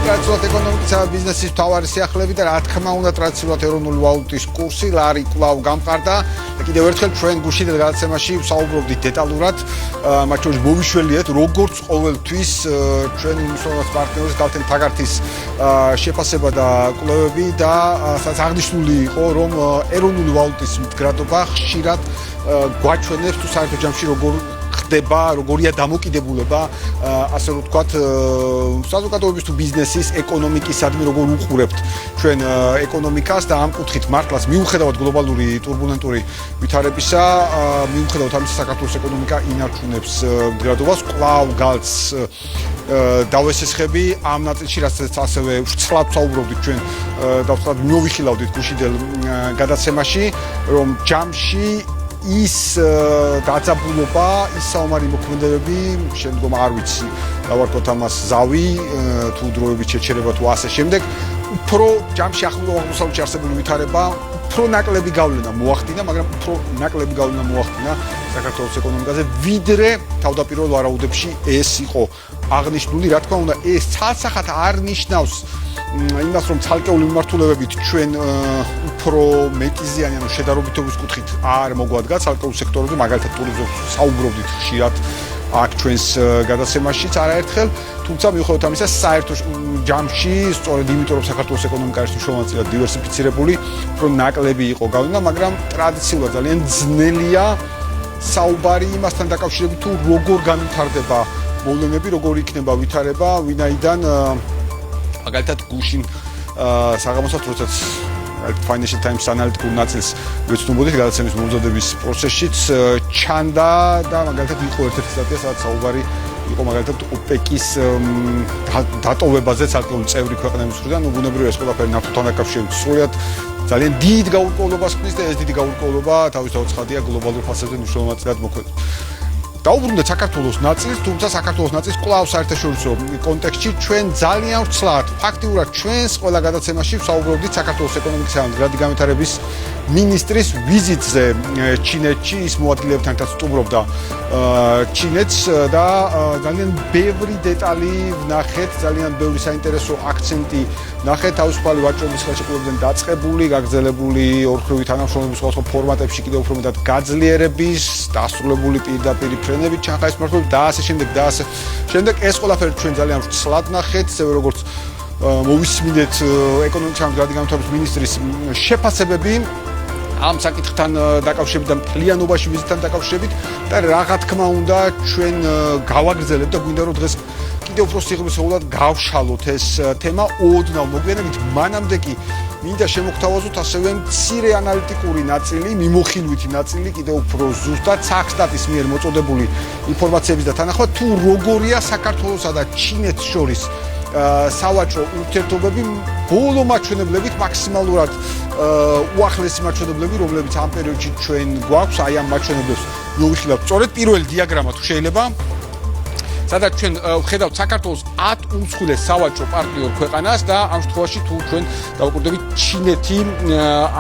ტრადიციულად ეკონომიკისა და ბიზნესის მთავარი სიახლეები და რა თქმა უნდა ტრადიციულად ეროვნული ვალუტის კურსი ლარი კვლავ გამყარდა და კიდევ ერთხელ ჩვენ გუშინდელ გადაცემაში ვსაუბრობდით დეტალურად მათ შორის მოვიშველიეთ როგორც ყოველთვის ჩვენი მსვლელობ პარტნიორის გალთენ თაგართის შეფასება და კვლევები და სადაც აღნიშნული იყო რომ ეროვნული ვალუტის მდგრადობა ხშირად გვაჩვენებს თუ საერთო ჯამში როგორია დამოკიდებულება ასე რომ ვთქვათ საზოგადოების თუ ბიზნესის ეკონომიკისადმი როგორ უყურებთ ჩვენ ეკონომიკას და ამ კუთხით მართლაც მიუხედავად გლობალური турბულენტური ვითარებისა მიუხედავად ამისა საქართველოს ეკონომიკა ინარჩუნებს მდგრადობას კვლავ გალს დავესესხები ამ ნაწილში რასაც ასევე ვცლად ვსაუბრობდით ჩვენ და ვცლად მოვიხილავდით გუშინდელ გადაცემაში რომ ჯამში ის დაძაბულობა, ის საომარი მოქმედებები, შემდგომ არ ვიცი, დავარქოთ ამას ზავი, თუ დროებით შეჩერება თუ ასე შემდეგ, უფრო ჯამში ახლო აღმოსავლეთში არსებული ვითარება, უფრო ნაკლები გავლენა მოახდინა, მაგრამ უფრო ნაკლები გავლენა მოახდინა საქართველოს ეკონომიკაზე, ვიდრე თავდაპირველ ვარაუდებში ეს იყო აღნიშნული, რა თქმა უნდა, ეს ცალსახად არ ნიშნავს იმას რომ ცალკეული მიმართულებებით ჩვენ უფრო მეტიზიანი ანუ შედარებითობის კუთხით არ მოგვადგა ცალკეულ სექტორებზე მაგალითად ტურიზმს საუბრობდით ხშირად აქ ჩვენს გადაცემაშიც არაერთხელ თუმცა მიუხედავად ამისა საერთო ჯამში სწორედ იმიტომ რომ საქართველოს ეკონომიკა არის მნიშვნელოვნად დივერსიფიცირებული უფრო ნაკლები იყო გავლენა მაგრამ ტრადიციულად ძალიან ძნელია საუბარი იმასთან დაკავშირებით თუ როგორ განვითარდება მოვლენები როგორ იქნება ვითარება ვინაიდან მაგალითად გუშინ საღამოსაც როდესაც Financial Times ანალიტიკურ ნაწილს ვეცნობოდით გადაცემის მომზადების პროცესშიც ჩანდა და მაგალითად იყო ერთ-ერთი სტატია სადაც საუბარი იყო მაგალითად OPEC-ის დატოვებაზე ცალკეული წევრი ქვეყნების მხრიდან ბუნებრივია ეს ყველაფერი ნავთობთან დაკავშირებით სრულად ძალიან დიდ გაურკვევლობას ხდის და ეს დიდი გაურკვევლობა თავისთავად ცხადია გლობალურ ფასებზე მნიშვნელოვნად მოქმედებს დაუბრუნდეთ საქართველოს ნაწილს, თუმცა საქართველოს ნაწილს კვლავ საერთაშორისო კონტექსტში ჩვენ ძალიან ვცლად ფაქტიურად ჩვენს ყველა გადაცემაში ვსაუბრობდით საქართველოს ეკონომიკის და მდგრადი განვითარების მინისტრის ვიზიტზე ჩინეთში, ის მოადგილებთან ერთად სტუმრობდა ჩინეთს და ძალიან ბევრი დეტალი ვნახეთ, ძალიან ბევრი საინტერესო აქცენტი ვნახეთ თავისუფალი ვაჭრობის ხელშეკრულებიდან დაწყებული, გაგრძელებული ორხრივი თანამშრომლობის სხვადასხვა ფორმატებში კიდევ უფრო მეტად გაძლიერების, დასრულებული პირდაპირ ფრენებით ჩანხაის მმართველობით და ასე შემდეგ და ასე შემდეგ ეს ყველაფერი ჩვენ ძალიან ვცლად ვნახეთ, ისევე როგორც მოვისმინეთ ეკონომიკის და მდგრადი განვითარების მინისტრის შეფასებები ამ საკითხთან დაკავშირებით და მთლიანობაში ვიზიტთან დაკავშირებით და რა თქმა უნდა ჩვენ გავაგრძელებთ და გვინდა რომ დღეს კიდევ უფრო სიღრმისეულად გავშალოთ ეს თემა ოდნავ მოგვიანებით მანამდე კი მინდა შემოგთავაზოთ ასევე მცირე ანალიტიკური ნაწილი, მიმოხილვითი ნაწილი კიდევ უფრო ზუსტად საქსტატის მიერ მოწოდებული ინფორმაციების და თანახმად თუ როგორია საქართველოსა და ჩინეთს შორის სავაჭრო ურთიერთობები ბოლო მაჩვენებლებით მაქსიმალურად უახლესი მაჩვენებლები რომლებიც ამ პერიოდში ჩვენ გვაქვს აი ამ მაჩვენებლებს მოვიხილავთ სწორედ პირველი დიაგრამა თუ შეიძლება სადაც ჩვენ ვხედავთ საქართველოს 10 უმსხვილეს სავაჭრო პარტნიორ ქვეყანას და ამ შემთხვევაში თუ ჩვენ დავუკვირდებით ჩინეთი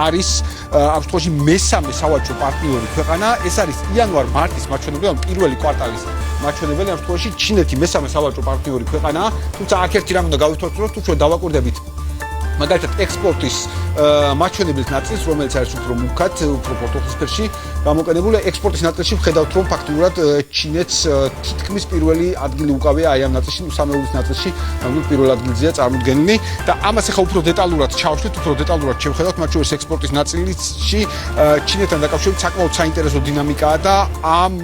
არის ამ შემთხვევაში მესამე სავაჭრო პარტნიორი ქვეყანა ეს არის იანვარ-მარტის მაჩვენებელი ან პირველი კვარტალის მაჩვენებელი ამ შემთხვევაში ჩინეთი მესამე სავაჭრო პარტნიორი ქვეყანაა თუმცა აქ ერთი რამ უნდა გავითვალისწინოთ თუ ჩვენ დავაკვირდებით მაგალითად ექსპორტის მაჩვენებლის ნაწილს რომელიც არის უფრო მუქად უფრო პორტფელიში გამოყენებული ექსპორტის ნაწილში ვხედავთ რომ ფაქტიურად ჩინეთს თითქმის პირველი ადგილი უკავია აი ამ ნაწილში სამეულის ნაწილში ნამდვილ პირველ ადგილზეა წარმოდგენილი და ამას ახლა უფრო დეტალურად ჩავშვით უფრო დეტალურად შევხედავთ მათ შორის ექსპორტის ნაწილში ჩინეთთან დაკავშირებით საკმაოდ საინტერესო დინამიკაა და ამ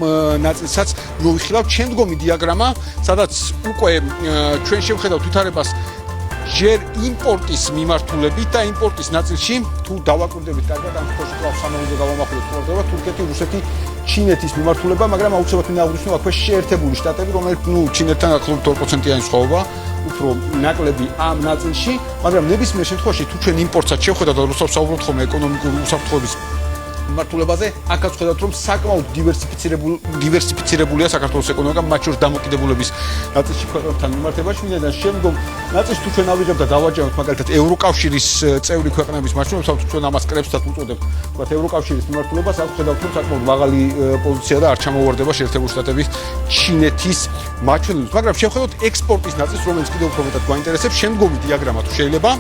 ნაწილსაც მოვიხილავთ შემდგომი დიაგრამა სადაც უკვე ჩვენ შევხედავთ ვითარებას ჯერ იმპორტის მიმართულებით და იმპორტის ნაწილში თუ დავაკვირდებით კარგად ამ შემთხვევაში კვლავ სამეულზე გავამახვილოთ ყურადღება თურქეთი, რუსეთი, ჩინეთის მიმართულება, მაგრამ აუცილებლად მინდა აღვნიშნო აქვე შეერთებული შტატები, რომელიც ჩინეთთან ახლობით 2%-იანი სხვაობა, უფრო ნაკლები ამ ნაწილში, მაგრამ ნებისმიერ შემთხვევაში თუ ჩვენ იმპორტსაც შევხედავთ და რუსთავს საუბრობთ ხოლმე ეკონომიკური უსაფრთხოების მიმართულებაზე აქაც ხედავთ რომ საკმაოდ დივერსიფიცირებულია საქართველოს ეკონომიკა მათ შორის დამოკიდებულების ნაწილში ქვეყნებთან მიმართებაში ვინაიდან შემდგომ ნაწილს თუ ჩვენ ავიღებთ და დავაჯეროთ მაგალითად ევროკავშირის წევრი ქვეყნების მათ შორის თუ ჩვენ ამას კრებსაც უწოდებთ თქვათ ევროკავშირის მიმართულებას აქ ხედავთ რომ საკმაოდ მაღალი პოზიცია და არ ჩამოვარდება შეერთებული შტატების ჩინეთის მაჩვენებლებს მაგრამ შევხედოთ ექსპორტის ნაწილს რომელიც კიდევ უფრო მეტად გვაინტერესებს შემდგომი დიაგრამა თუ შეიძლება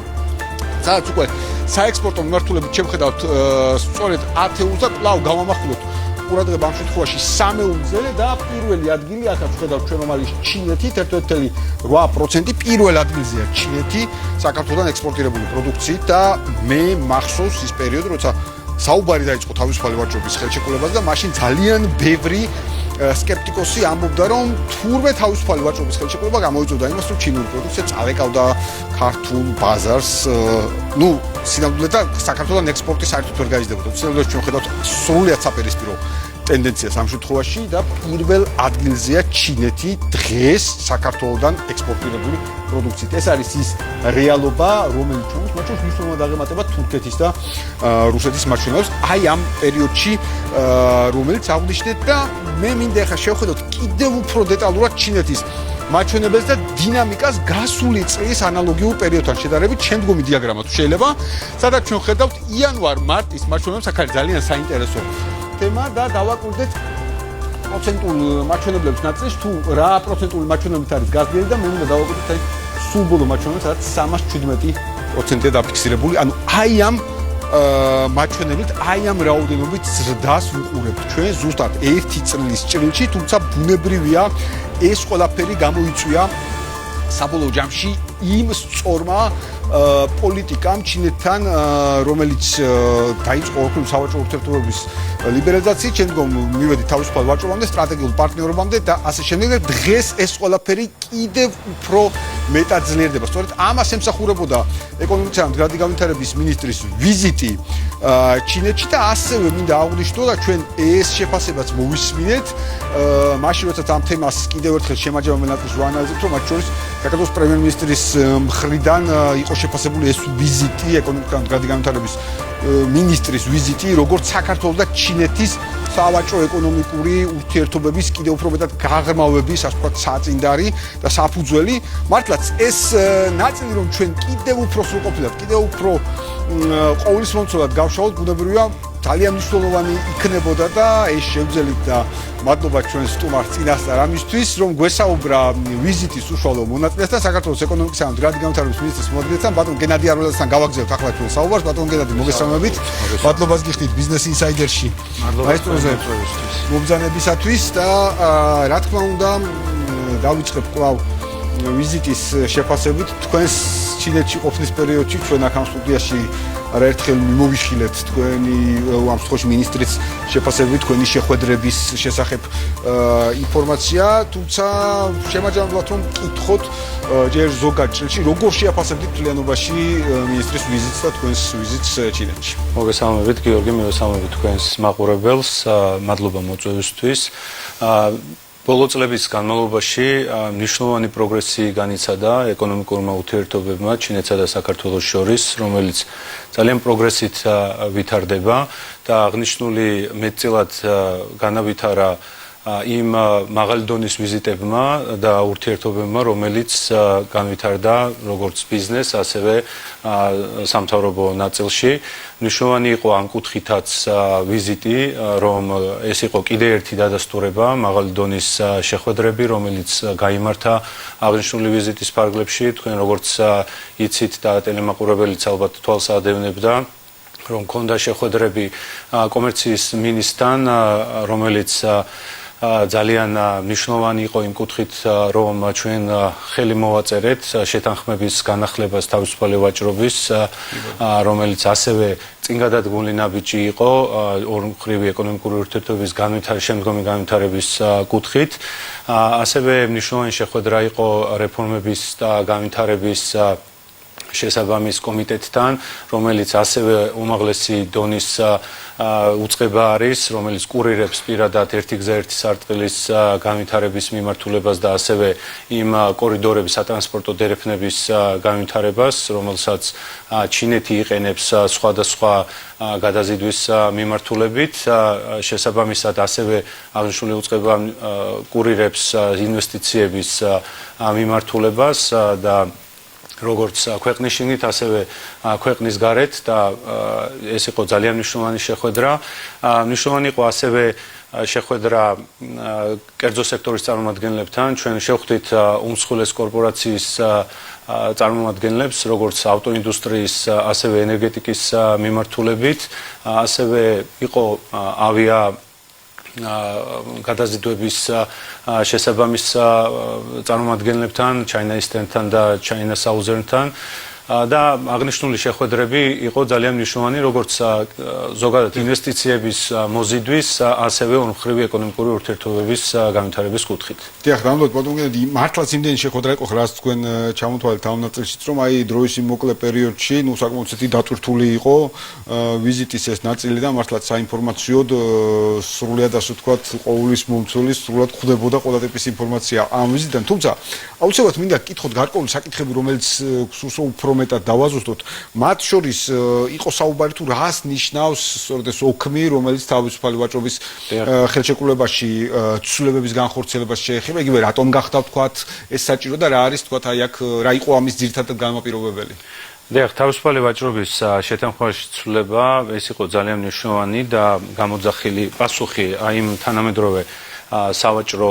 სადაც უკვე საექსპორტო მიმართულებით შევხედავთ სწორედ ათეულს და კვლავ გავამახვილოთ ყურადღება ამ შემთხვევაში სამეულზე და პირველი ადგილი ახაც ხედავთ ჩვენ რომალის ჩინეთი 1.8% პირველ ადგილზეა ჩინეთი საქართველოსთან ექსპორტირებული პროდუქციით და მე მახსოვს ის პერიოდი როცა საუბარი დაიწყო თავისუფალი ვაჭრობის ხელშეკრულებაზე და მაშინ ძალიან ბევრი სკეპტიკოსი ამბობდა რომ თურმე თავისუფალი ვაჭრობის ხელშეკრულება გამოიწვევდა იმას რომ ჩინური პროდუქცია წავეკავდა ქართულ ბაზარს ნუ სინამდვილედ და საქართველოს ექსპორტი საერთოდ ვერ გაიზრდებოდა სინამდვილედ ჩვენ ხედავთ სრულიად საპირისპირო ტენდენციას ამ შემთხვევაში და პირველ ადგილზეა ჩინეთი დღეს საქართველოსთან ექსპორტირებული პროდუქციით ეს არის ის რეალობა რომელიც ჩვენ მათ შორის მნიშვნელოვნად აღემატება თურქეთის და რუსეთის მაჩვენებლებს აი ამ პერიოდში რომელიც აღნიშნეთ და მე მინდა ახლა შევხედოთ კიდევ უფრო დეტალურად ჩინეთის მაჩვენებელს და დინამიკას გასული წლის ანალოგიურ პერიოდთან შედარებით შემდგომი დიაგრამა თუ შეიძლება სადაც ჩვენ ხედავთ იანვარ-მარტის მაჩვენებლებს აქ არის ძალიან საინტერესო თემა და დავაკვირდეთ პროცენტულ მაჩვენებლებს ნაწილს თუ რა პროცენტული მაჩვენებლით არის გაზრდილი და მე უნდა დავაკვირდეთ აი სულ ბოლო მაჩვენებლებს სადაც 317%-ია დაფიქსირებული ანუ აი ამ მაჩვენებლით აი ამ რაოდენობით ზრდას ვუყურებთ ჩვენ ზუსტად ერთი წლის ჭრილში თუმცა ბუნებრივია ეს ყველაფერი გამოიწვია საბოლოო ჯამში იმ სწორმა პოლიტიკამ ჩინეთთან რომელიც დაიწყო ოქროს სავაჭრო ურთიერთობების ლიბერალიზაციით შემდგომ მივედით თავისუფალ ვაჭრობამდე სტრატეგიულ პარტნიორობამდე და ასე შემდეგ და დღეს ეს ყველაფერი კიდევ უფრო მეტად ძლიერდება სწორედ ამას ემსახურებოდა ეკონომიკის და მდგრადი განვითარების მინისტრის ვიზიტი ჩინეთში და ასევე მინდა აღვნიშნო და ჩვენ ეს შეფასებაც მოვისმინეთ მაშინ როდესაც ამ თემას კიდევ ერთხელ შემაჯამებელ ნაწილს ვაანალიზებთ რომ მათ შორის საქართველოს პრემიერ-მინისტრის მხრიდან იყო შეფასებული ეს ვიზიტი ეკონომიკის და მდგრადი განვითარების მინისტრის ვიზიტი როგორც საქართველოს და ჩინეთის სავაჭრო ეკონომიკური ურთიერთობების კიდევ უფრო მეტად გაღრმავების ასე ვთქვათ საწინდარი და საფუძველი მართლაც ეს ნაწილი რომ ჩვენ კიდევ უფრო სრულყოფილად კიდევ უფრო ყოვლისმომცველად გავშალოთ ბუნებრივია ძალიან მნიშვნელოვანი იქნებოდა და ეს შევძელით და მადლობა ჩვენ სტუმარს წინასწარ ამისთვის რომ გვესაუბრა ვიზიტის უშუალო მონაწილესთან საქართველოს ეკონომიკის და მდგრადი განვითარების მინისტრის მონაწილესთან ბატონ გენადი არველაძესთან გავაგზავნებთ ახლა ჩვენ საუბარს ბატონ გენადი მოგესალმებით მადლობას გიხდით ბიზნეს ინსაიდერში მაესტროზე მობრძანებისათვის და რა თქმა უნდა დავიწყებ კვლავ ვიზიტის შეფასებით თქვენს ჩინეთში ყოფნის პერიოდში ჩვენ აქ ამ სტუდიაში არაერთხელ მიმოვიხილეთ თქვენი ამ შემთხვევაში მინისტრის შეფასებით თქვენი შეხვედრების შესახებ ინფორმაცია თუმცა შემაჯამებლად რომ კითხოთ ჯერ ზოგად ჭრილში როგორ შეაფასებთ თლიანობაში მინისტრის ვიზიტს და თქვენს ვიზიტს ჩინეთში მოგესალმებით გიორგი მივესალმებით თქვენს მაყურებელს მადლობა მოწვევისთვის ბოლო წლების განმავლობაში მნიშვნელოვანი პროგრესი განიცადა ეკონომიკურმა ურთიერთობებმა ჩინეთსა და საქართველოს შორის, რომელიც ძალიან პროგრესით ვითარდება და აღნიშნული მეტწილად განავითარა იმ მაღალი დონის ვიზიტებმა და ურთიერთობებმა, რომელიც განვითარდა როგორც ბიზნეს, ასევე სამთავრობო ნაწილში. მნიშვნელოვანი იყო ამ კუთხითაც ვიზიტი, რომ ეს იყო კიდე ერთი დადასტურება მაღალი დონის შეხვედრები, რომელიც გაიმართა აღნიშნული ვიზიტის ფარგლებში. თქვენ როგორც იცით და ტელემაყურებელიც ალბათ თვალს ადევნებდა, რომ ქონდა შეხვედრები კომერციის მინისტრთან, რომელიც ძალიან მნიშვნელოვანი იყო იმ კუთხით, რომ ჩვენ ხელი მოვაწერეთ შეთანხმების განახლებას თავისუფალი ვაჭრობის, რომელიც ასევე წინგადადგმული ნაბიჯი იყო ორმხრივი ეკონომიკური ურთიერთობების შემდგომი განვითარების კუთხით. ასევე მნიშვნელოვანი შეხვედრა იყო რეფორმების და განვითარების შესაბამის კომიტეტთან, რომელიც ასევე უმაღლესი დონის უწყება არის, რომელიც კურირებს პირადად ერთი გზა ერთი სარტყელის განვითარების მიმართულებას და ასევე იმ კორიდორების სატრანსპორტო დერეფნების განვითარებას, რომელსაც ჩინეთი იყენებს სხვადასხვა გადაზიდვის მიმართულებით. შესაბამისად ასევე აღნიშნული უწყება კურირებს ინვესტიციების მიმართულებას და როგორც ქვეყნის შიგნით, ასევე ქვეყნის გარეთ და ეს იყო ძალიან მნიშვნელოვანი შეხვედრა. მნიშვნელოვანი იყო ასევე შეხვედრა კერძო სექტორის წარმომადგენლებთან. ჩვენ შევხვდით უმსხვილეს კორპორაციის წარმომადგენლებს, როგორც ავტოინდუსტრიის, ასევე ენერგეტიკის მიმართულებით. ასევე იყო ავია გადაზიდვების შესაბამის წარმომადგენლებთან, China Eastern-თან და China Southern-თან და აღნიშნული შეხვედრები იყო ძალიან მნიშვნელოვანი, როგორც ზოგადად ინვესტიციების მოზიდვის, ასევე ორმხრივი ეკონომიკური ურთიერთობების განვითარების კუთხით. დიახ, ნამდვილად ბატონო, მართლაც იმდენი შეხვედრა იყო, რაც თქვენ ჩამოთვალეთ ამ ნაწილშიც, რომ აი დროის იმ მოკლე პერიოდში, საკმაოდ ცეთი დატვირთული იყო ვიზიტის ეს ნაწილი და მართლაც საინფორმაციოდ სრულად ასე ვთქვათ, ყოვლის მომცველის სრულად ხვდებოდა ყველა ტიპის ინფორმაცია ამ ვიზიტიდან. თუმცა, აუცილებლად მინდა გკითხოთ გარკვეული საკითხები, რომელიც უფრო მეტად დავაზუსტოთ. მათ შორის იყო საუბარი თუ რას ნიშნავს სწორედ ეს ოქმი, რომელიც თავისუფალი ვაჭრობის ხელშეკრულებაში ცვლილებების განხორციელებას შეეხება, იგივე რატომ გახდა ვთქვათ ეს საჭირო და რა არის ვთქვათ აი აქ რა იყო ამის ძირითადად განმაპირობებელი? დიახ, თავისუფალი ვაჭრობის შეთანხმებაში ცვლილება ეს იყო ძალიან მნიშვნელოვანი და გამოძახილი პასუხი აი იმ თანამედროვე სავაჭრო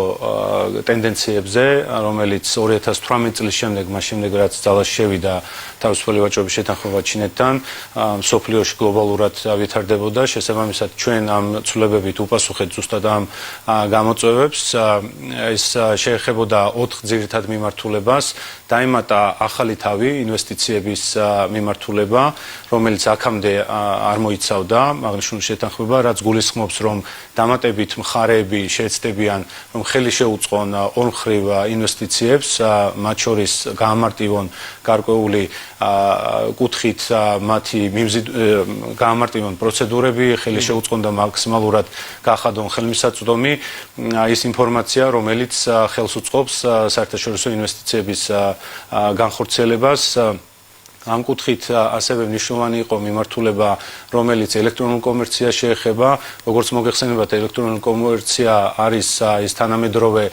ტენდენციებზე, რომელიც 2018 წლის შემდეგ, მას შემდეგ რაც ძალაში შევიდა თავისუფალი ვაჭრობის შეთანხმება ჩინეთთან, მსოფლიოში გლობალურად ვითარდებოდა. შესაბამისად, ჩვენ ამ ცვლილებებით უპასუხეთ ზუსტად ამ გამოწვევებს. ეს შეეხებოდა 4 ძირითად მიმართულებას. დაემატა ახალი თავი ინვესტიციების მიმართულება, რომელიც აქამდე არ მოიცავდა აღნიშნული შეთანხმება, რაც გულისხმობს, რომ დამატებით მხარეები შეეცდებიან, რომ ხელი შეუწყონ ორმხრივ ინვესტიციებს, მათ შორის გაამარტივონ გარკვეული კუთხით მათი გაამარტივონ პროცედურები, ხელი შეუწყონ და მაქსიმალურად გაახადონ ხელმისაწვდომი ის ინფორმაცია, რომელიც ხელს უწყობს საერთაშორისო ინვესტიციების განხორციელებას. ამ კუთხით ასევე მნიშვნელოვანი იყო მიმართულება, რომელიც ელექტრონულ კომერციას შეეხება. როგორც მოგეხსენებათ, ელექტრონული კომერცია არის ის თანამედროვე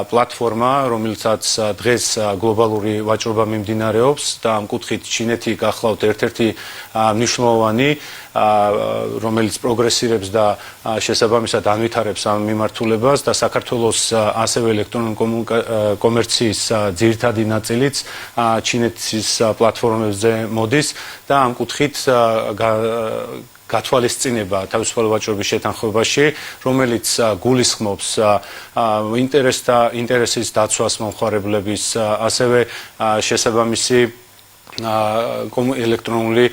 პლატფორმა, რომელსაც დღეს გლობალური ვაჭრობა მიმდინარეობს და ამ კუთხით ჩინეთი გახლავთ ერთ-ერთი მნიშვნელოვანი, რომელიც პროგრესირებს და შესაბამისად ანვითარებს ამ მიმართულებას და საქართველოს ასევე ელექტრონული კომერციის ძირითადი ნაწილიც ჩინეთის პლატფორმებზე მოდის და ამ კუთხით გათვალისწინება თავისუფალი ვაჭრობის შეთანხმებაში, რომელიც გულისხმობს ინტერესის დაცვას მომხმარებლების, ასევე შესაბამისი ელექტრონული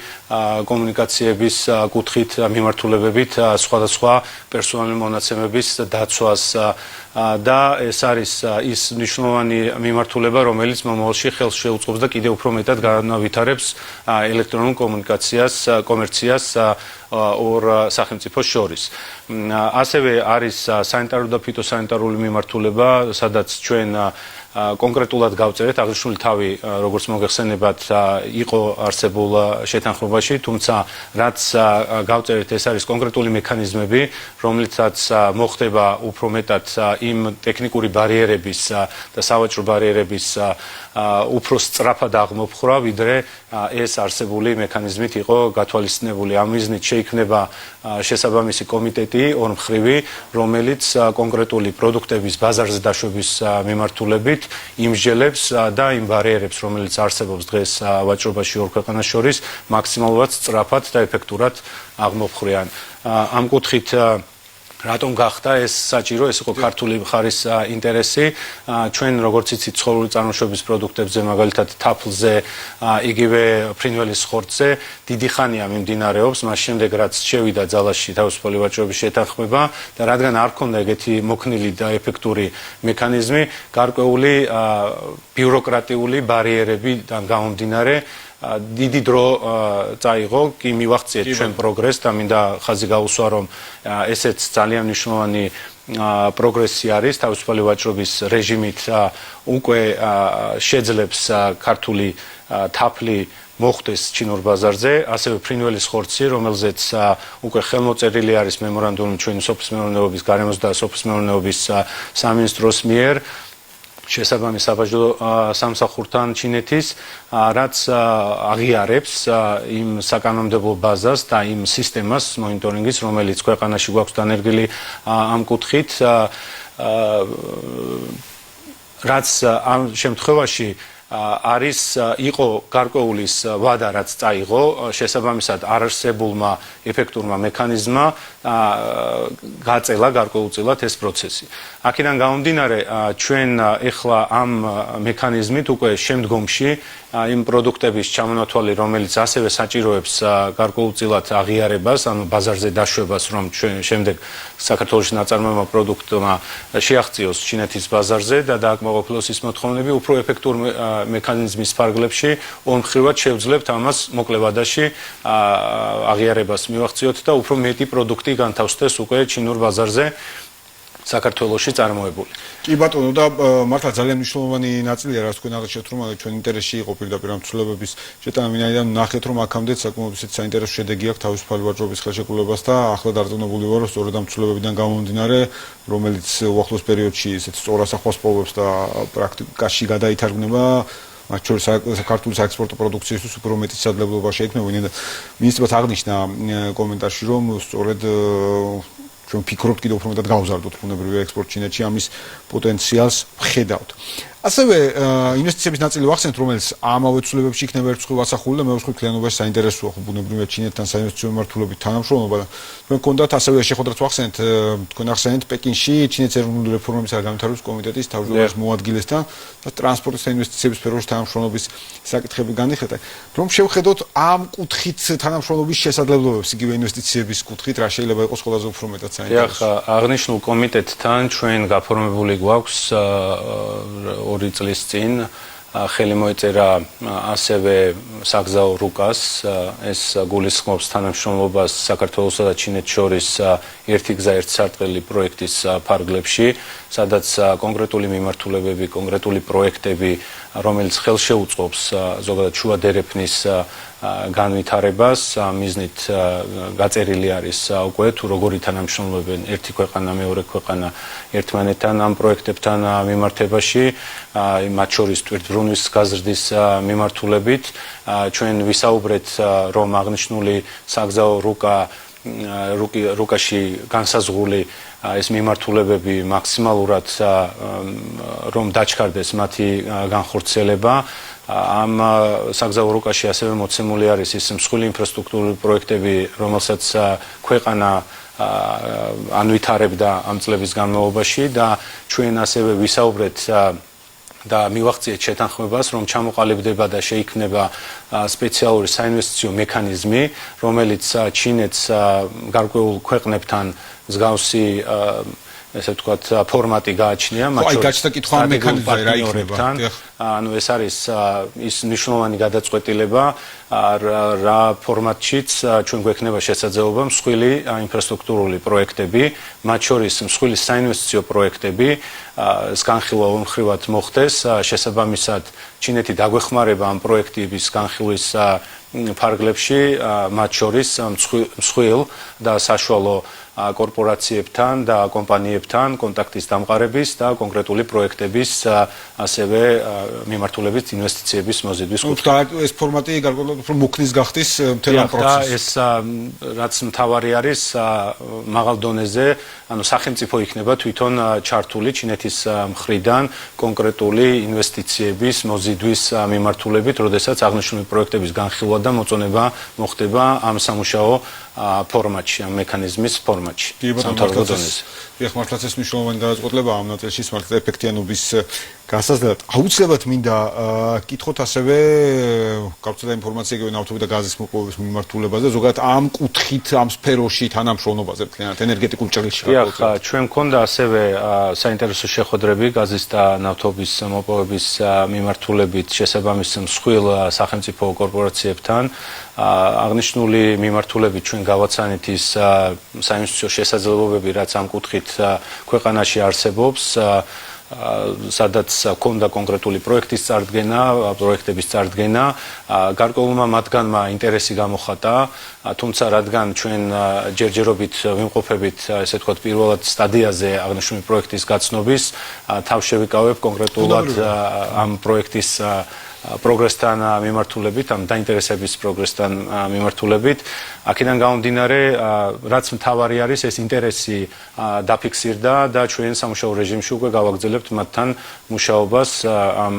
კომუნიკაციების კუთხით მიმართულებებით სხვადასხვა პერსონალური მონაცემების დაცვას და ეს არის ის მნიშვნელოვანი მიმართულება, რომელიც მომავალში ხელს შეუწყობს და კიდევ უფრო მეტად განავითარებს ელექტრონულ კომერციას ორ სახელმწიფოს შორის. ასევე არის სანიტარული და ფიტოსანიტარული მიმართულება, სადაც ჩვენ კონკრეტულად გავწერეთ აღნიშნული თავი, როგორც მოგეხსენებათ, იყო არსებულ შეთანხმებაში, თუმცა რაც გავწერეთ, ეს არის კონკრეტული მექანიზმები, რომლითაც მოხდება უფრო მეტად იმ ტექნიკური ბარიერების და სავაჭრო ბარიერების უფრო სწრაფად აღმოფხვრა, ვიდრე ეს არსებული მექანიზმით იყო გათვალისწინებული. ამ მიზნით შეიქმნება შესაბამისი კომიტეტი ორმხრივი, რომელიც კონკრეტული პროდუქტების ბაზარზე დაშვების მიმართულებით იმსჯელებს და იმ ბარიერებს, რომელიც არსებობს დღეს ვაჭრობაში ორ ქვეყანას შორის, მაქსიმალურად სწრაფად და ეფექტურად აღმოფხვრიან. ამ კუთხით რატომ გახდა ეს საჭირო, ეს იყო ქართული მხარის ინტერესი. ჩვენ როგორც იცით, ცხოველური წარმოშობის პროდუქტებზე, მაგალითად თაფლზე, იგივე ფრინველის ხორცზე დიდი ხანია მიმდინარეობს, მას შემდეგ რაც შევიდა ძალაში თავისუფალი ვაჭრობის შეთანხმება და რადგან არ ქონდა ეგეთი მოქნილი და ეფექტური მექანიზმი, გარკვეული ბიუროკრატიული ბარიერებიდან გამომდინარე დიდი დრო წაიღო, კი მივახციეთ ჩვენ პროგრესს და მინდა ხაზი გაუსვა, რომ ესეც ძალიან მნიშვნელოვანი პროგრესი არის თავისუფალი ვაჭრობის რეჟიმით უკვე შეძლებს ქართული თაფლი მოხდეს ჩინურ ბაზარზე, ასევე ფრინველის ხორცი, რომელზეც უკვე ხელმოწერილი არის მემორანდუმი ჩვენი სოფლის მეურნეობის, გარემოს და სოფლის მეურნეობის სამინისტროს მიერ შესაბამის საბაჟო სამსახურთან ჩინეთის, რაც აღიარებს იმ საკანონმდებლო ბაზას და იმ სისტემას მონიტორინგის, რომელიც ქვეყანაში გვაქვს დანერგილი ამ კუთხით, რაც ამ შემთხვევაში არის იყო გარკვეულის ვადა, რაც წაიღო შესაბამისად არარსებულმა ეფექტურმა მექანიზმმა გაწელა გარკვეულწილად ეს პროცესი. აქედან გამომდინარე, ჩვენ ეხლა ამ მექანიზმით უკვე შემდგომში იმ პროდუქტების ჩამონათვალი, რომელიც ასევე საჭიროებს გარკვეულწილად აღიარებას, ანუ ბაზარზე დაშვებას, რომ ჩვენ შემდეგ საქართველოში ნაწარმოებმა პროდუქტმა შეაღწიოს ჩინეთის ბაზარზე და დააკმაყოფილოს ის მოთხოვნები, უფრო ეფექტურ მექანიზმის ფარგლებში ორმხრივად შევძლებთ ამას მოკლე ვადაში აღიარებას მივახციოთ და უფრო მეტი პროდუქტი განთავსდეს უკვე ჩინურ ბაზარზე საქართველოში წარმოებული. კი ბატონო, და მართლა ძალიან მნიშვნელოვანი ნაწილია, რაც თქვენ აღიარეთ, რომ ჩვენ ინტერესში იყო პირდაპირ ამ ცვლილებების შეტანა, ვინაიდან ნახეთ, რომ აქამდე საკმაოდ საინტერესო შედეგი აქვს თავისუფალი ვაჭრობის ხელშეკრულებას და ახლა დარწმუნებული ვარ, რომ სწორედ ამ ცვლილებებიდან გამომდინარე, რომელიც უახლოს პერიოდში ესეთ სწორასახვას პოვებს და პრაქტიკაში გადაითარგმნება, მათ შორის საქართველოს საექსპორტო პროდუქციისთვის უფრო მეტი შესაძლებლობა შეიქმნება, ვინაიდან მინისტრებად აღნიშნა კომენტარში, რომ სწორედ ჩვენ ვფიქრობთ კიდევ უფრო მეტად გავზარდოთ ბუნებრივი ექსპორტ ჩინეთში, ამის პოტენციალს ვხედავთ. ასევე ინვესტიციების ნაწილი ვახსენეთ, რომელიც ამავე ცვლილებებში იქნება ერთხელ ასახული და მეორე კლიანობაში საინტერესოა ხო ბუნებრივია ჩინეთთან საინვესტიციო მიმართულებით თანამშრომლობა და თქვენ გქონდათ ასევე შეხვედრაც ვახსენეთ, თქვენ ახსენეთ პეკინში ჩინეთის ეროვნული რეფორმების და განვითარების კომიტეტის თავმჯდომარის მოადგილესთან და ტრანსპორტის და ინვესტიციების სფეროში თანამშრომლობის საკითხები განიხილეთ. რომ შევხედოთ ამ კუთხით თანამშრომლობის შესაძლებლობებს, იგივე ინვესტიციების კუთხით, რა შეიძლება იყოს ყველაზე უფრო მეტად საინტერესო. აღნიშნულ კომიტეტთან ჩვენ გაფორმებული გვაქვს 2 წლის წინ ხელი მოეწერა ასევე საგზაო რუკას, ეს გულისხმობს თანამშრომლობას საქართველოსა და ჩინეთს შორის ერთი გზა ერთი სარტყელი პროექტის ფარგლებში, სადაც კონკრეტული მიმართულებები, კონკრეტული პროექტები, რომელიც ხელშეუწყობს ზოგადად შუადერეფნის განვითარებას, მიზნით გაწერილი არის უკვე თუ როგორი თანამშრომლობენ ერთი ქვეყანა მეორე ქვეყანა ერთმანეთთან ამ პროექტებთან მიმართებაში, მათ შორის ტვირთბრუნვის გაზრდის მიმართულებით. ჩვენ ვისაუბრეთ, რომ აღნიშნული საგზაო რუკაში განსაზღვრული ეს მიმართულებები მაქსიმალურად რომ დაჩქარდეს მათი განხორციელება. ამ საგზაო რუკაში ასევე მოცემული არის ის მსხვილი ინფრასტრუქტურული პროექტები, რომელსაც ქვეყანა ანვითარებდა ამ წლების განმავლობაში და ჩვენ ასევე ვისაუბრეთ და მივახციეთ შეთანხმებას, რომ ჩამოყალიბდება და შეიქმნება სპეციალური საინვესტიციო მექანიზმი, რომელიც ჩინეთს გარკვეულ ქვეყნებთან მსგავსი ესე ვთქვათ ფორმატი გააჩნია, მათ შორის გაჩნდა კითხვა ამ მექანიზმზე რა იქნება. ანუ ეს არის ის მნიშვნელოვანი გადაწყვეტილება, რა ფორმატშიც ჩვენ გვექნება შესაძლებლობა მსხვილი ინფრასტრუქტურული პროექტები, მათ შორის მსხვილი საინვესტიციო პროექტები, განხილვა ორმხრივად მოხდეს, შესაბამისად ჩინეთი დაგვეხმარება ამ პროექტების განხილვის ფარგლებში, მათ შორის მსხვილ და საშუალო კორპორაციებთან და კომპანიებთან კონტაქტის დამყარების და კონკრეტული პროექტების ასევე მიმართულებით ინვესტიციების მოზიდვის კუთხით. ეს ფორმატი გარკვეულად უფრო მოქნის გახდის მთელ ამ პროცესს. ეს რაც მთავარი არის მაღალ დონეზე, ანუ სახელმწიფო იქნება თვითონ ჩართული ჩინეთის მხრიდან კონკრეტული ინვესტიციების მოზიდვის მიმართულებით, როდესაც აღნიშნული პროექტების განხილვა და მოწონება მოხდება ამ სამუშაო ფორმატში, ამ მექანიზმის ფორმატში. მართლაც ეს მნიშვნელოვანი გადაწყვეტილებაა ამ ნაწილში, მართლა ეფექტიანობის გასაზრდად აუცილებლად მინდა კითხოთ ასევე გავრცელდა ინფორმაცია იგივე ნავთობი და გაზის მოპოვების მიმართულებაზე, ზოგადად ამ კუთხით, ამ სფეროში თანამშრომლობაზე მთლიანად ენერგეტიკულ ჭრილში. დიახ, ჩვენ მქონდა ასევე საინტერესო შეხვედრები გაზის და ნავთობის მოპოვების მიმართულებით შესაბამის მსხვილ სახელმწიფო კორპორაციებთან. აღნიშნული მიმართულებით ჩვენ გავაცანით ის საინვესტიციო შესაძლებლობები, რაც ამ კუთხით ქვეყანაში არსებობს. სადაც ქონდა კონკრეტული პროექტის წარდგენა, პროექტების წარდგენა, გარკვეულმა მათგანმა ინტერესი გამოხატა, თუმცა რადგან ჩვენ ჯერჯერობით ვიმყოფებით, ესე ვთქვათ, პირველად სტადიაზე აღნიშნული პროექტის გაცნობის, თავს შევიკავებ კონკრეტულად ამ პროექტის პროგრესთან მიმართულებით, ამ დაინტერესების პროგრესთან მიმართულებით. აქედან გამომდინარე, რაც მთავარი არის, ეს ინტერესი დაფიქსირდა და ჩვენ სამუშაო რეჟიმში უკვე გავაგრძელებთ მათთან მუშაობას ამ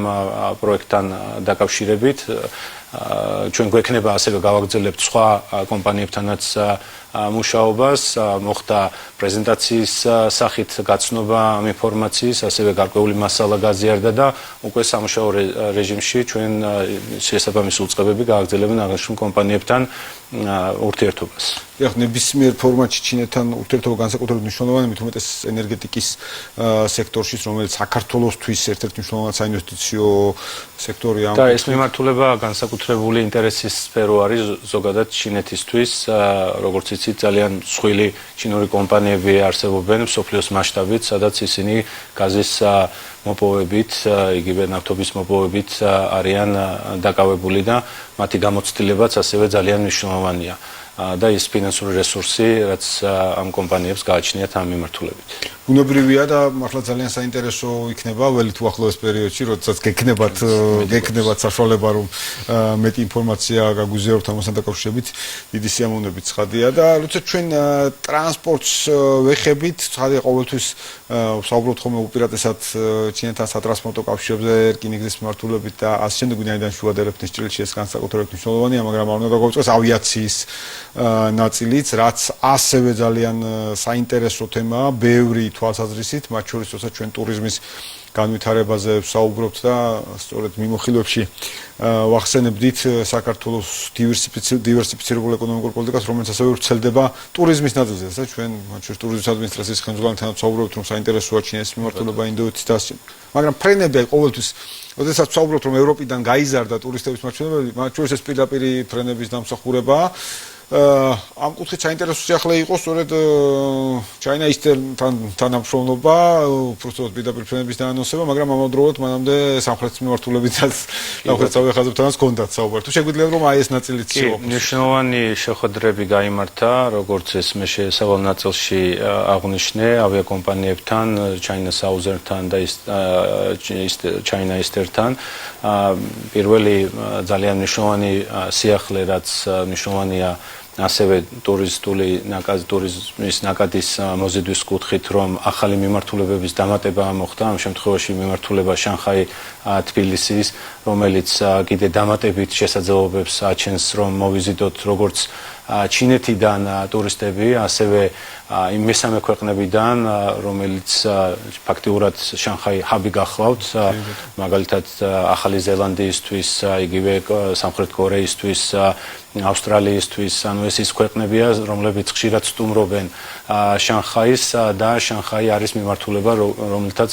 პროექტთან დაკავშირებით. ჩვენ გვექნება ასევე გავაგრძელებთ სხვა კომპანიებთანაც მუშაობას, მოხდა პრეზენტაციის სახით გაცნობა ამ ინფორმაციის, ასევე გარკვეული მასალა გაზიარდა და უკვე სამუშაო რეჟიმში ჩვენ შესაბამის უწყებები გააგრძელებენ აღნიშნულ კომპანიებთან ურთიერთობას. დიახ, ნებისმიერ ფორმატში ჩინეთთან ურთიერთობა განსაკუთრებით მნიშვნელოვანია, მით უმეტეს ენერგეტიკის სექტორში, რომელიც საქართველოსთვის ერთ-ერთი მნიშვნელოვანი საინვესტიციო სექტორია. და ეს მიმართულება განსაკუთრებული ინტერესის სფერო არის ზოგადად ჩინეთისთვის, როგორც იცით, ძალიან მსხვილი ჩინური კომპანიები არსებობენ მსოფლიოს მასშტაბით, სადაც ისინი გაზის მოპოვებით, იგივე ნავთობის მოპოვებით არიან დაკავებული და მათი გამოცდილებაც ასევე ძალიან მნიშვნელოვანია. და ის ფინანსური რესურსი, რაც ამ კომპანიებს გააჩნიათ ამ მიმართულებით. ბუნებრივია და მართლა ძალიან საინტერესო იქნება ველი თუ ახლოს პერიოდში, როდესაც გექნებათ საშუალება, რომ მეტი ინფორმაცია გაგვიზიაროთ ამასთან დაკავშირებით, დიდი სიამოვნებით ცხადია და როცა ჩვენ ტრანსპორტს ვეხებით, ცხადია ყოველთვის ვსაუბრობთ ხოლმე უპირატესად ჩინეთთან სატრანსპორტო კავშირებზე, რკინიგზის მიმართულებით და ასე შემდეგ, ვინაიდან შუადერეფნის ჭრილში ეს განსაკუთრებით მნიშვნელოვანია, მაგრამ არ უნდა დაგვაუწყდეს ავიაციის ნაწილიც, რაც ასევე ძალიან საინტერესო თემაა, ბევრი თვალსაზრისით, მათ შორის როცა ჩვენ ტურიზმის განვითარებაზე ვსაუბრობთ და სწორედ მიმოხილვებში ვახსენებდით საქართველოს დივერსიფიცირებულ ეკონომიკურ პოლიტიკას, რომელიც ასევე ვრცელდება ტურიზმის ნაწილზე, და ჩვენ მათ შორის ტურიზმის ადმინისტრაციის ხელმძღვანელთან ვსაუბრობთ, რომ საინტერესოა ჩინეთის მიმართულება ინდოეთის და მაგრამ ფრენები ყოველთვის როდესაც ვსაუბრობთ, რომ ევროპიდან გაიზარდა ტურისტების მაჩვენებლები, მათ შორის ეს პირდაპირი ფრენების დამსახურებაა. ამ კუთხით საინტერესო სიახლე იყო სწორედ China Eastern-თან თანამშრომლობა, უბრალოდ პირდაპირ ფრენების დაანონსება, მაგრამ ამავდროულად მანამდე სამხრეთის მიმართულებითაც სამხრეთ-დასავლეთ ხაზებთანაც ჰქონდათ საუბარი. თუ შეგვიძლია რომ აი ეს ნაწილიც იყო. მნიშვნელოვანი შეხვედრები გაიმართა, როგორც ეს მე შესავალ ნაწილში აღვნიშნე ავიაკომპანიებთან, China Southern-თან და China Eastern-თან. პირველი ძალიან მნიშვნელოვანი სიახლე, რაც მნიშვნელოვანია ასევე ტურიზმის ნაკადის მოზიდვის კუთხით, რომ ახალი მიმართულებების დამატება მოხდა, ამ შემთხვევაში მიმართულება შანხაი თბილისის, რომელიც კიდე დამატებით შესაძლებლობებს აჩენს, რომ მოვიზიდოთ როგორც ჩინეთიდან ტურისტები, ასევე იმ მესამე ქვეყნებიდან, რომელიც ფაქტიურად შანხაი ჰაბი გახლავთ, მაგალითად ახალი ზელანდიისთვის, იგივე სამხრეთ კორეისთვის, ავსტრალიისთვის, ანუ ეს ის ქვეყნებია, რომლებიც ხშირად სტუმრობენ შანხაის და შანხაი არის მიმართულება, რომელთაც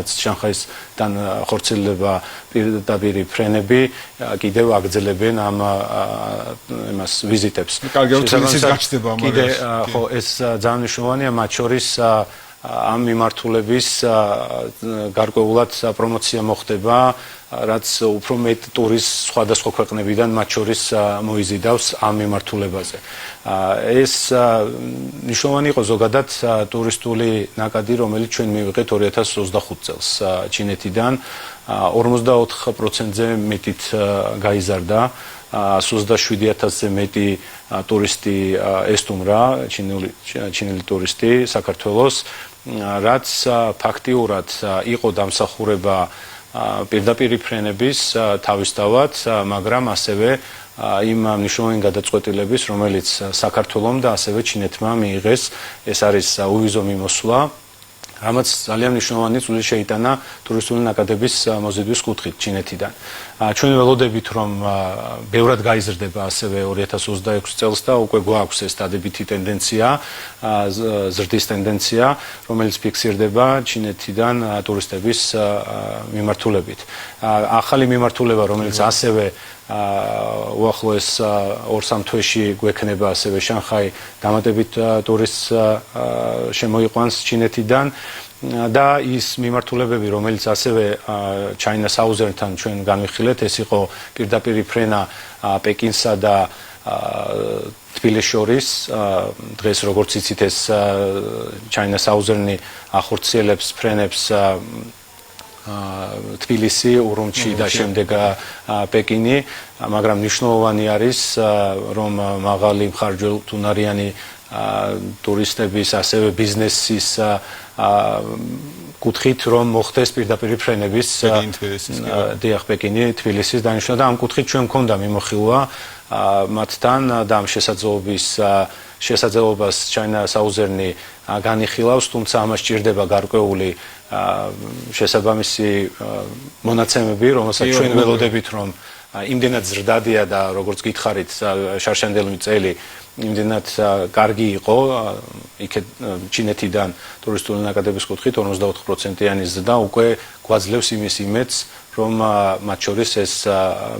შანხაისთან ხორციელდება პირდაპირი ფრენები, კიდევ აგრძელებენ ამ იმას ვიზიტებს. კარგი, თბილისის გაჩნდება ამაზე. კიდე ხო, ეს ძალიან მნიშვნელოვანია, მათ შორის ამ მიმართულების გარკვეულად პრომოცია მოხდება, რაც უფრო მეტ ტურისტს სხვადასხვა ქვეყნებიდან მათ შორის მოიზიდავს ამ მიმართულებაზე. ეს მნიშვნელოვანი იყო ზოგადად ტურისტული ნაკადი, რომელიც ჩვენ მივიღეთ 2025 წელს ჩინეთიდან 44%-ზე მეტით გაიზარდა. 27,000-ზე მეტი ტურისტი ესტუმრა, ჩინელი ტურისტი საქართველოს, რაც ფაქტიურად იყო დამსახურება პირდაპირი ფრენების თავისთავად, მაგრამ ასევე იმ მნიშვნელოვანი გადაწყვეტილების, რომელიც საქართველომ და ასევე ჩინეთმა მიიღეს, ეს არის უვიზო მიმოსვლა რამაც ძალიან მნიშვნელოვანი წვლილი შეიტანა ტურისტული ნაკადების მოზიდვის კუთხით ჩინეთიდან. ჩვენ ველოდებით, რომ ბევრად გაიზრდება ასევე 2026 წელს და უკვე გვაქვს ეს დადებითი ტენდენცია, ზრდის ტენდენცია, რომელიც ფიქსირდება ჩინეთიდან ტურისტების მიმართულებით. ახალი მიმართულება, რომელიც ასევე უახლოეს 2-3 თვეში გვექნება ასევე შანხაი დამატებით ტურისტს შემოიყვანს ჩინეთიდან და ის მიმართულებები, რომელიც ასევე China Southern-თან ჩვენ განვიხილეთ, ეს იყო პირდაპირი ფრენა პეკინსა და თბილისის შორის. დღეს როგორც იცით, ეს China Southern-ი ახორციელებს ფრენებს თბილისი, ურუმჩი და შემდეგ პეკინი, მაგრამ მნიშვნელოვანი არის, რომ მაღალი მხარჯველთუნარიანი ტურისტების, ასევე ბიზნესის კუთხით, რომ მოხდეს პირდაპირი ფრენების დიახ, პეკინი, თბილისის დანიშნა და ამ კუთხით ჩვენ მქონდა მიმოხილვა მათთან და ამ შესაძლებლობას China Southern-ი განიხილავს, თუმცა ამას სჭირდება გარკვეული შესაბამისი მონაცემები, რომელსაც ჩვენ ველოდებით, რომ იმდენად ზრდადია და როგორც გითხარით, შარშანდელი წელი იმდენად კარგი იყო, იქეთ ჩინეთიდან ტურისტული ნაკადების კუთხით 44%-იანი ზრდა უკვე გვაძლევს იმის იმედს, რომ მათ შორის ეს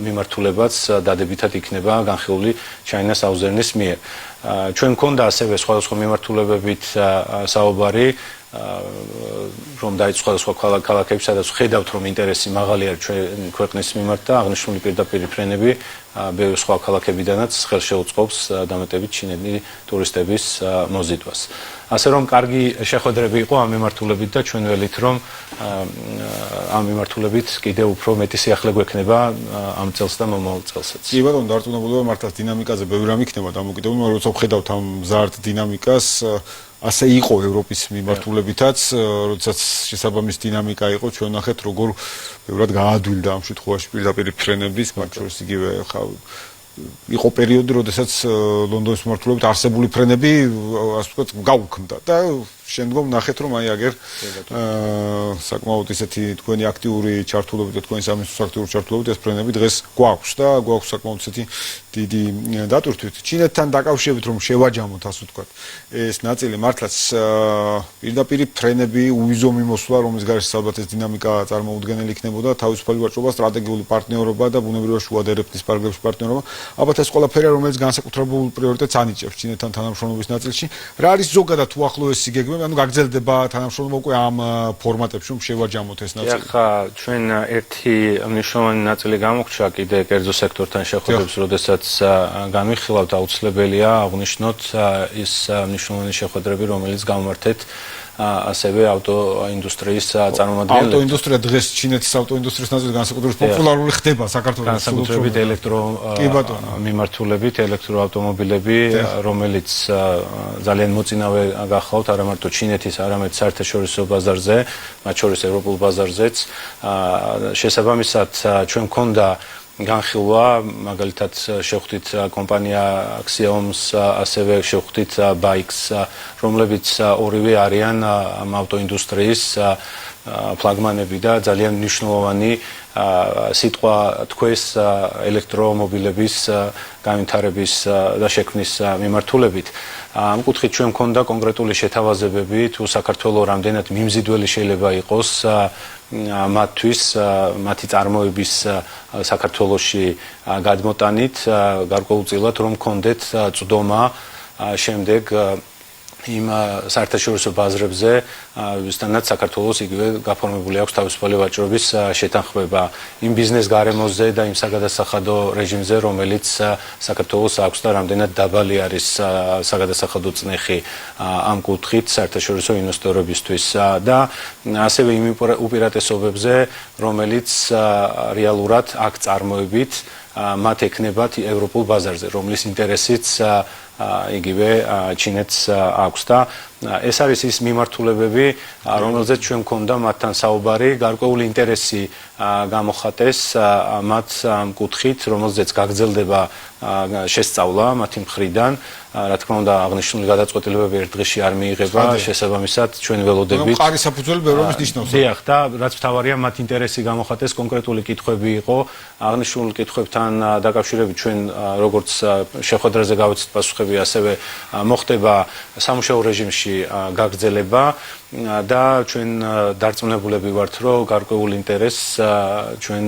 მიმართულებაც დადებითად იქნება განხილული China Southern-ის მიერ. ჩვენ მქონდა ასევე სხვადასხვა მიმართულებებით საუბარი, რომ დაიწყო სხვადასხვა ქალაქებში, სადაც ხედავთ, რომ ინტერესი მაღალი არის ჩვენ ქვეყნის მიმართ და აღნიშნული პირდაპირი ფრენები ბევრი სხვა ქალაქებიდანაც ხელშეუწყობს დამატებით ჩინელი ტურისტების მოზიდვას. ასე რომ კარგი შეხვედრები იყო ამ მიმართულებით და ჩვენ ველით, რომ ამ მიმართულებით კიდევ უფრო მეტი სიახლე გვექნება ამ წელს და მომავალ წელსაც. კი ბატონო, დარწმუნებულობა მართლაც დინამიკაზე ბევრი რამ იქნება დამოკიდებული, მაგრამ როცა ვხედავთ ამ მზარდ დინამიკას, ასე იყო ევროპის მიმართულებითაც, როდესაც შესაბამის დინამიკა იყო, ჩვენ ნახეთ, როგორ ბევრად გაადვილდა ამ შემთხვევაში პირდაპირი ფრენების, მათ შორის იგივე იყო პერიოდი, როდესაც ლონდონის მიმართულებით არსებული ფრენები, ასე ვთქვათ, გაუქმდა და შემდგომ ნახეთ, რომ აი აგერ საკმაოდ ისეთი თქვენი აქტიური ჩართულობით და თქვენი სამინისტროს აქტიური ჩართულობით ეს ფრენები დღეს გვაქვს და გვაქვს საკმაოდ ისეთი დიდი დატვირთვით. ჩინეთთან დაკავშირებით რომ შევაჯამოთ, ასე ვთქვათ, ეს ნაწილი მართლაც პირდაპირი ფრენები, უვიზო მიმოსვლა, რომლის გარეშე ალბათ ეს დინამიკა წარმოუდგენელი იქნებოდა, თავისუფალი ვაჭრობა, სტრატეგიული პარტნიორობა და ბუნებრივად შუადერეფნის პარკების პარტნიორობა. ალბათ ეს ყველაფერი, რომელიც განსაკუთრებულ პრიორიტეტს ანიჭებს ჩინეთთან თანამშრომლობის ნაწილში. რა არის ზოგადად უახლოესი გეგმები? ანუ გაგრძელდება თანამშრომლობა უკვე ამ ფორმატებში, რომ შევაჯამოთ ეს ნაწილი. ახლა ჩვენ ერთი მნიშვნელოვანი ნაწილი გამოგვჭა კიდე კერძო სექტორთან შეხვედრებს, როდესაც განვიხილავთ, აუცილებელია აღვნიშნოთ ის მნიშვნელოვანი შეხვედრები, რომელიც გამართეთ ასევე ავტოინდუსტრიის წარმომადგენლებს. ავტოინდუსტრია დღეს ჩინეთის ავტოინდუსტრიის ნაწილი განსაკუთრებით პოპულარული ხდება საქართველოს. განსაკუთრებით მიმართულებით ელექტროავტომობილები, რომელიც ძალიან მოწინავე გახავთ არა მარტო ჩინეთის, არამედ საერთაშორისო ბაზარზე, მათ შორის ევროპულ ბაზარზეც. შესაბამისად, ჩვენ მქონდა განხილვა, მაგალითად შევხვდით კომპანია Axiom's, ასევე შევხვდით Bikes, რომლებიც ორივე არიან ამ ავტოინდუსტრიის ფლაგმანები და ძალიან მნიშვნელოვანი სიტყვა თქვეს ელექტრომობილების განვითარების და შექმნის მიმართულებით. ამ კუთხით ჩვენ მქონდა კონკრეტული შეთავაზებები, თუ საქართველოს რამდენად მიმზიდველი შეიძლება იყოს მათთვის, მათი წარმოების საქართველოში გადმოტანით, გარკვეულწილად რომ მქონდეთ წვდომა შემდეგ იმ საერთაშორისო ბაზრებზე, ვისთანაც საქართველოს იგივე გაფორმებული აქვს თავისუფალი ვაჭრობის შეთანხმება იმ ბიზნეს გარემოზე და იმ საგადასახადო რეჟიმზე, რომელიც საქართველოს აქვს და რამდენად დაბალი არის საგადასახადო წნეხი ამ კუთხით საერთაშორისო ინვესტორებისთვის და ასევე იმ უპირატესობებზე, რომელიც რეალურად აქ წარმოებით მათ ექნებათ ევროპულ ბაზარზე, რომლის ინტერესიც იგივე ჩინეთს აქვს და ეს არის ის მიმართულებები, რომელზეც ჩვენ გვქონდა მათთან საუბარი, გარკვეული ინტერესი გამოხატეს მათ კუთხით, რომელზეც გაგრძელდება შესწავლა მათი მხრიდან. Რა თქმა უნდა, აღნიშნული გადაწყვეტილებები ერთ დღეში არ მიიღება, შესაბამისად ჩვენ ველოდებით. მყარი საფუძველი ბევრ რამეს ნიშნავს. დიახ, და რაც მთავარია, მათ ინტერესი გამოხატეს, კონკრეტული კითხვები იყო, აღნიშნულ კითხვებთან დაკავშირებით ჩვენ როგორც შეხვედრაზე გავეცეთ პასუხები, ასევე მოხდება სამუშაო რეჟიმში გაგრძელება და ჩვენ დარწმუნებულები ვართ, რომ გარკვეულ ინტერესს ჩვენ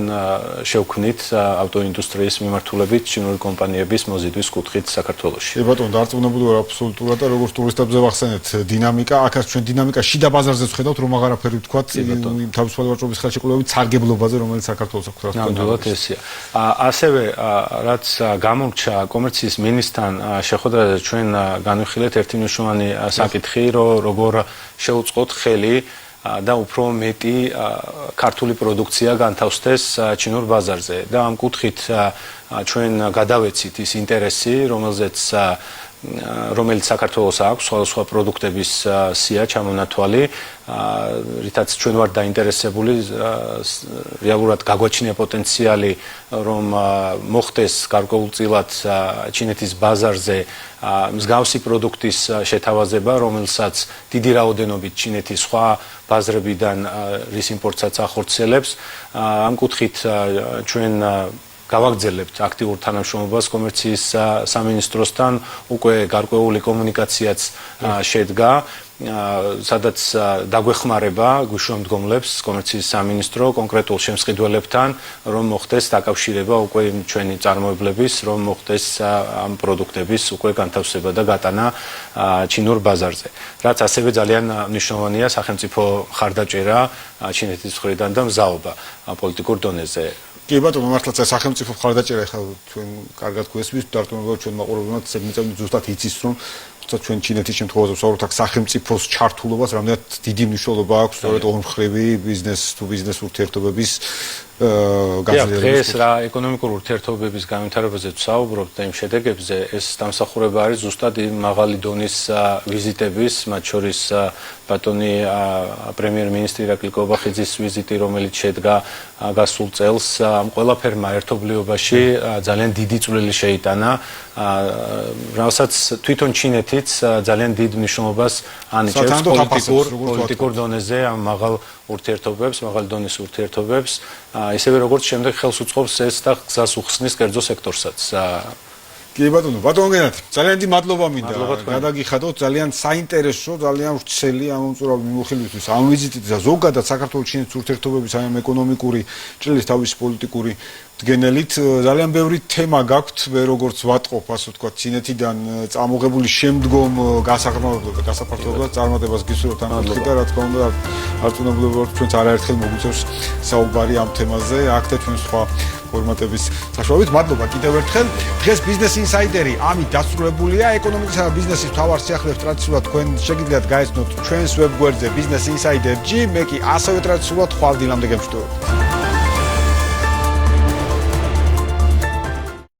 შევქმნით ავტოინდუსტრიის მიმართულებით ჩინური კომპანიების მოზიდვის კუთხით საქართველოში. ბატონო, დარწმუნებული ვარ აბსოლუტურად და როგორც ტურისტებზე ვახსენეთ დინამიკა, აქაც ჩვენ დინამიკა შიდა ბაზარზე ვხედავთ, რომ აღარაფერი ვთქვათ, თავისუფალი ვაჭრობის ხელშეკრულებით სარგებლობაზე, რომელიც საქართველოს აქვს რა თქმა უნდა. ნამდვილად ესეა. ასევე რაც გამორჩა კომერციის მინისტრთან შეხვედრაზე ჩვენ განვიხილეთ ერთი მნიშვნელოვანი საკითხი, რომ როგორ შეუწყოთ ხელი და უფრო მეტი ქართული პროდუქცია განთავსდეს ჩინურ ბაზარზე და ამ კუთხით ჩვენ გადავეცით ის ინტერესი, რომელიც საქართველოს აქვს სხვადასხვა პროდუქტების სია ჩამონათვალი, რითაც ჩვენ ვართ დაინტერესებული რეალურად გაგვაჩნია პოტენციალი, რომ მოხდეს გარკვეულწილად ჩინეთის ბაზარზე მსგავსი პროდუქტის შეთავაზება, რომელსაც დიდი რაოდენობით ჩინეთის სხვა ბაზრებიდან რის იმპორტსაც ახორციელებს. ამ კუთხით ჩვენ გავაგრძელებთ აქტიურ თანამშრომლობას კომერციის სამინისტროსთან, უკვე გარკვეული კომუნიკაციაც შედგა, სადაც დაგვეხმარება გვიშრომდგომლებს კომერციის სამინისტრო კონკრეტულ შემსყიდველებთან, რომ მოხდეს დაკავშირება უკვე ჩვენი წარმოებლების, რომ მოხდეს ამ პროდუქტების უკვე განთავსება და გატანა ჩინურ ბაზარზე. რაც ასევე ძალიან მნიშვნელოვანია სახელმწიფო ხარდაჭერა ჩინეთის მხრიდან და მზაობა პოლიტიკურ დონეზე. კი ბატონო, მართლაც სახელმწიფო ხარდაჭერა ახლა ჩვენ კარგად გვესმის, დარწმუნებული ვარ ჩვენ მაყურებლებმა ზუსტად იცის, რომ ჩვენ ჩინეთის შემთხვევაში ვსაუბრობთ აქ სახელმწიფოს ჩართულობას, რამდენად დიდი მნიშვნელობა აქვს სწორედ ორმხრივი ბიზნეს თუ ბიზნეს ურთიერთობების გაზრდას. დღეს რა ეკონომიკური ურთიერთობების განვითარებაზე ვსაუბრობთ და იმ შედეგებზე, ეს დამსახურება არის ზუსტად იმ მაღალი დონის ვიზიტების, მათ შორის ბატონი პრემიერ-მინისტრი ირაკლი კობახიძის ვიზიტი, რომელიც შედგა გასულ წელს, ამ ყველაფერმა ერთობლიობაში ძალიან დიდი წვლილი შეიტანა, რასაც თვითონ ჩინეთიც ძალიან დიდ მნიშვნელობას ანიჭებს პოლიტიკურ დონეზე ამ მაღალ ურთიერთობებს, მაღალი დონის ურთიერთობებს, ისევე როგორც შემდეგ ხელს უწყობს ეს და გზას უხსნის კერძო სექტორსაც. კი ბატონო, ბატონო გენათი, ძალიან დიდი მადლობა მინდა. გადაგიხადოთ, ძალიან საინტერესო, ძალიან ვრცელი ამ უმწურავი მიმოხილვისთვის, ამ ვიზიტით და ზოგადად საქართველოს-ჩინეთის ურთიერთობების ამ ეკონომიკური ჭრილის თავის პოლიტიკური დგენელით ძალიან ბევრი თემა გაქვთ, როგორც ვატყობ, ასე ვთქვათ, ჩინეთიდან წამოღებული შემდგომ გასაფართოებას წარმატებას გისურვებთ ამ კუთხით და რა თქმა უნდა, დარწმუნებული ვარ, ჩვენც არაერთხელ მოგვიწევს საუბარი ამ თემაზე, აქ და ჩვენ სხვა ფორმატების საშუალებით. მადლობა კიდევ ერთხელ. დღეს ბიზნეს ინსაიდერი ამით დასრულებულია. ეკონომიკისა და ბიზნესის მთავარ სიახლეებს ტრადიციულად თქვენ შეგიძლიათ გაეცნოთ ჩვენს ვებგვერდზე business insider.gr. მე კი ასევე ტრადიციულად ხვალ დილამდე გემშვიდობებთ.